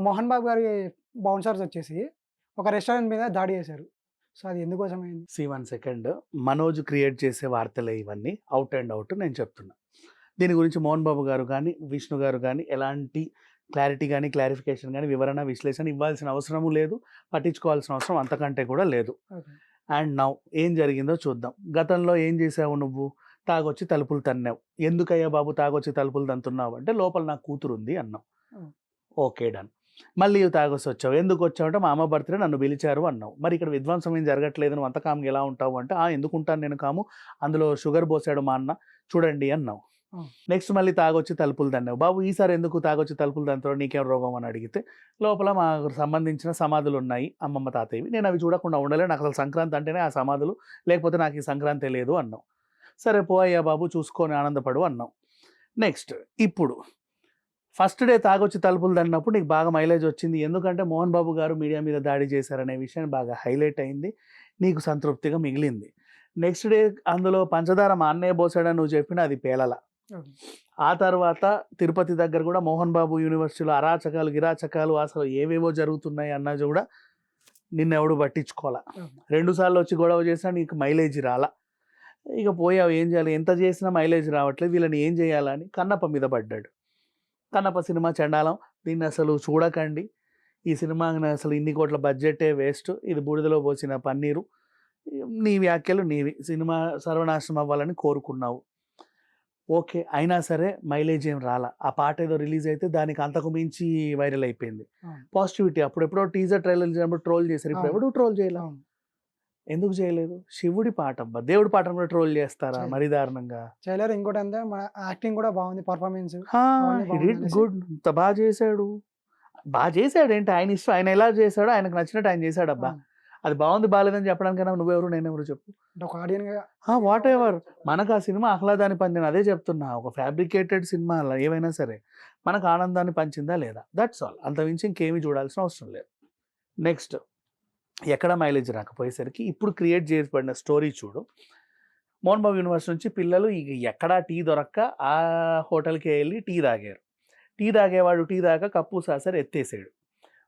మోహన్ బాబు గారి బౌన్సర్స్ వచ్చేసి ఒక రెస్టారెంట్ మీద దాడి చేశారు. సో, అది ఎందుకోసం అయింది? See 1 second. 'మనోజ్' క్రియేట్ చేసే వార్తలే ఇవన్నీ. ఔట్ అండ్ ఔట్ నేను చెప్తున్నా. దీని గురించి మోహన్ బాబు గారు గానీ, విష్ణు గారు గానీ ఎలాంటి క్లారిటీ గానీ, క్లారిఫికేషన్ గానీ, వివరణ, విశ్లేషణ ఇవ్వాల్సిన అవసరము లేదు. పట్టించుకోవాల్సిన అవసరం అంతకంటే కూడా లేదు. ఓకే. అండ్ నౌ ఏం జరిగిందో చూద్దాం. గతంలో ఏం చేశావు నువ్వు? తాగొచ్చి తలుపులు తన్నావు. ఎందుకయ్యా బాబు తాగొచ్చి తలుపులు తంతున్నావు అంటే, లోపల నా కూతురుంది అన్నావు. హ్మ్. ఓకే. డన్. మళ్ళీ తాగొచ్చొచ్చావు. ఎందుకొచ్చావంటే, మా అమ్మ బర్త్‌డే నన్ను పిలిచారు అన్నావు. మరి ఇక్కడ విధ్వంసం ఏం జరగట్లేదు. నువ్వు అంత కామ్‌గా ఎలా ఉంటావు అంటే, ఎందుకుంటాను నేను కాము. అందులో షుగర్ పోసాడు మా అన్న చూడండి అన్నావు. హ్మ్. నెక్స్ట్ మళ్ళీ తాగొచ్చి తలుపులు తన్నావు. బాబు ఈసారి ఎందుకు తాగొచ్చి తలుపులు తంతున్నావు? నీకేం రోగం అని అడిగితే, లోపల మాకు సంబంధించిన సమాధులున్నాయి అమ్మమ్మ, తాతయ్యవి. నేను అవి చూడకుండా ఉండలేను. నాకు అసలు సంక్రాంతి అంటేనే ఆ సమాధులు. లేకపోతే నాకు ఈ సంక్రాంతే లేదు అన్నావు. సరే పో అయ్యా బాబు చూసుకొని ఆనందపడు అన్నావు. నెక్స్ట్ ఇప్పుడు ఫస్ట్ డే తాగొచ్చి తలుపులు తన్నప్పుడు నీకు బాగా మైలేజ్ వచ్చింది. ఎందుకంటే మోహన్ బాబు గారు మీడియా మీద దాడి చేశారనే విషయం బాగా హైలైట్ అయింది. నీకు సంతృప్తిగా మిగిలింది. నెక్స్ట్ డే అందులో పంచదార మా అన్నయ్య పోసాడని నువ్వు చెప్పినా అది పేలల. ఓకే. ఆ తర్వాత తిరుపతి దగ్గర కూడా మోహన్ బాబు యూనివర్సిటీలో అరాచకాలు, గిరాచకాలు అసలు ఏవేవో జరుగుతున్నాయి అన్నది కూడా నిన్నెవడు పట్టించుకోవాలా. ఓకే. 2 సార్లు వచ్చి గొడవ చేసినా నీకు మైలేజ్ రాలా. ఇక పోయావు ఏం చేయాలి? ఎంత చేసినా మైలేజ్ రావట్లేదు. వీళ్ళని ఏం చేయాలని కన్నప్ప మీద పడ్డాడు. కన్నప్ప సినిమా చెండాలం. దీన్ని అసలు చూడకండి. ఈ సినిమాకి అసలు ఇన్ని కోట్ల బడ్జెటే వేస్ట్. ఇది బూడిదలో పోసిన పన్నీరు. నీ వ్యాఖ్యలు నీవి. సినిమా సర్వనాశనం అవ్వాలని కోరుకున్నావు. ఓకే. అయినా సరే మైలేజ్ ఏం రాలా. ఆ పాట ఏదో రిలీజ్ అయితే దానికి అంతకు మించి వైరల్ అయిపోయింది. అవును. పాజిటివిటీ అప్పుడెప్పుడో టీజర్ ట్రైలర్ చేసినప్పుడు ట్రోల్ చేశారు. ఇప్పుడు అవును. ఎవడు ట్రోల్ చేయలే. అవును. ఎందుకు చేయలేదు? శివుడి పాటబ్బా! దేవుడి పాటను కూడా ట్రోల్ చేస్తారా చేయలేదు. మరీ దారుణంగా? చేయలేరు. ఇంకోటంటే మన యాక్టింగ్ కూడా బాగుంది. పర్ఫార్మెన్స్ ఆ! అవన్నీ హి డిడ్ బాగుందనేసి గుడ్. ఇంత చేసాడు. చేసాడేంటి ఆయన ఇష్టం. ఆయన ఎలా చేసాడో ఆయనకు నచ్చినట్టు ఆయన చేసాడబ్బా! అవును. అది బాగుంది, బాలేదని చెప్పడానికైనా నువ్వెవరు, నేనెవరు చెప్పు? అంటే ఒక ఆడియన్‌గా వాటెవర్. మనకు ఆ సినిమా ఆహ్లాదాన్ని పంచింది. అదే చెప్తున్నా. ఒక ఫ్యాబ్రికేటెడ్ సినిమా అలా ఏవైనా సరే, మనకు ఆనందాన్ని పంచిందా లేదా? That's all. అంతకుమించి ఇంకేమీ చూడాల్సిన అవసరం లేదు. నెక్స్ట్ ఎక్కడ మైలేజ్ రాకపోయేసరికి ఇప్పుడు క్రియేట్ చేయబడిన స్టోరీ చూడు. మోహన్ బాబు యూనివర్సిటీ నుంచి పిల్లలు ఇక ఎక్కడా టీ దొరక్క ఆ హోటల్‌కే ఎళ్లి టీ తాగారు. టీ తాగేవాడు టీ తాగక కప్పు సాసర్ ఎత్తేసాడు.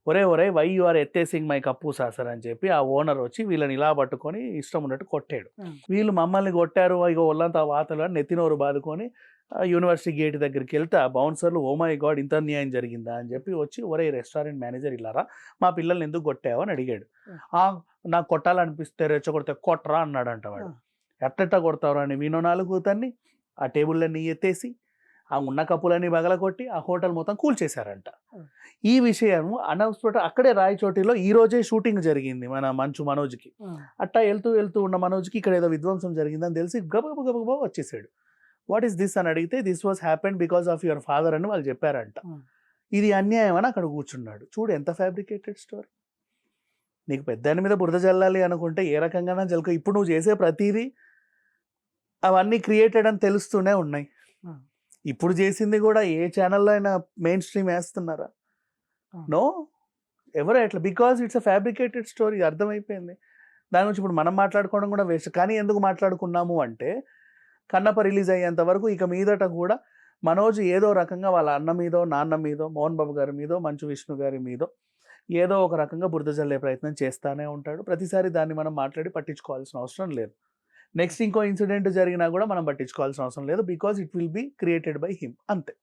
ఒరేయ్! వై యూ ఆర్ ఎత్తేసింగ్ మై కప్పు సాసర్ అని చెప్పి ఆ ఓనర్ వచ్చి వీళ్ళని ఇలా పట్టుకొని ఇష్టం ఉన్నట్టు కొట్టాడు. హ్మ్. వీళ్ళు మమ్మల్ని కొట్టారు, ఇగో ఒళ్ళంతా వాతలు అని నెత్తినోరు బాదుకొని యూనివర్సిటీ గేట్ దగ్గరికెళ్తే ఆ బౌన్సర్లు ఓ మై గాడ్! ఇంత అన్యాయం జరిగిందా అని చెప్పి వచ్చి ఒరేయ్ రెస్టారెంట్ మేనేజర్ ఇలా రా, మా పిల్లల్ని ఎందుకు కొట్టావు అని అడిగాడు. హ్మ్. నాకు కొట్టాలనిపిస్తే రెచ్చగొడితే కొట్టరా అన్నాడంట వాడు. ఆ! ఎట్టెట్టా కొడతావురా అని వీనో 4 తన్ని ఆ టేబుళ్ళన్నీ ఎత్తేసి ఆ ఉన్న కప్పులన్నీ పగలగొట్టి ఆ హోటల్ మొత్తం కూల్చేశారంట. హ్మ్. ఈ విషయం అనౌన్స్‌మెంట్ అక్కడే రాయచోటిలో ఈరోజే షూటింగ్ జరిగింది మన మనోజ్‌కి. హ్మ్. అట్టా వెళ్తూ ఉన్న మనోజ్‌కి ఇక్కడ ఏదో విధ్వంసం జరిగిందని తెలిసి గబగబా వచ్చేసాడు. వాట్ ఈస్ దిస్ అని అడిగితే this was happened because of your father అని వాళ్ళు చెప్పారంట. హ్మ్. ఇది అన్యాయం అని అక్కడ కూర్చున్నాడు. చూడు ఎంత ఫ్యాబ్రికేటెడ్ స్టోరీ. నీకు పెద్దాయన మీద బురద జల్లాలి అనుకుంటే ఏ రకంగానైనా జల్లుకో. ఇప్పుడు నువ్వు చేసే ప్రతీదీ అవన్నీ క్రియేటెడ్ అని తెలుస్తూనే ఉన్నాయి. హ్మ్. ఇప్పుడు చేసింది కూడా ఏ ఛానల్‌లో అయినా మెయిన్ స్ట్రీమ్ ఏస్తున్నారా? అవును. నో. ఎవరు ఎట్లా because it's a fabricated story అర్థమైపోయింది. దాని గురించి ఇప్పుడు మనం మాట్లాడుకోవడం కూడా వేస్ట్. కానీ ఎందుకు మాట్లాడుకున్నాము అంటే, కన్నప్ప రిలీజ్ అయ్యేంత వరకు ఇక మీదట కూడా మనోజ్ ఏదో రకంగా వాళ్ళ అన్న మీదో, నాన్న మీదో, మోహన్ బాబు గారి మీదో, మంచు విష్ణు గారి మీదో ఏదో ఒక రకంగా బురద జల్లే ప్రయత్నం చేస్తానే ఉంటాడు. ప్రతిసారి దాన్ని మనం మాట్లాడి పట్టించుకోవాల్సిన అవసరం లేదు. నెక్స్ట్ ఇంకో ఇన్సిడెంట్ జరిగినా కూడా మనం పట్టించుకోవాల్సిన అవసరం లేదు. Because it will be created by him అంతే.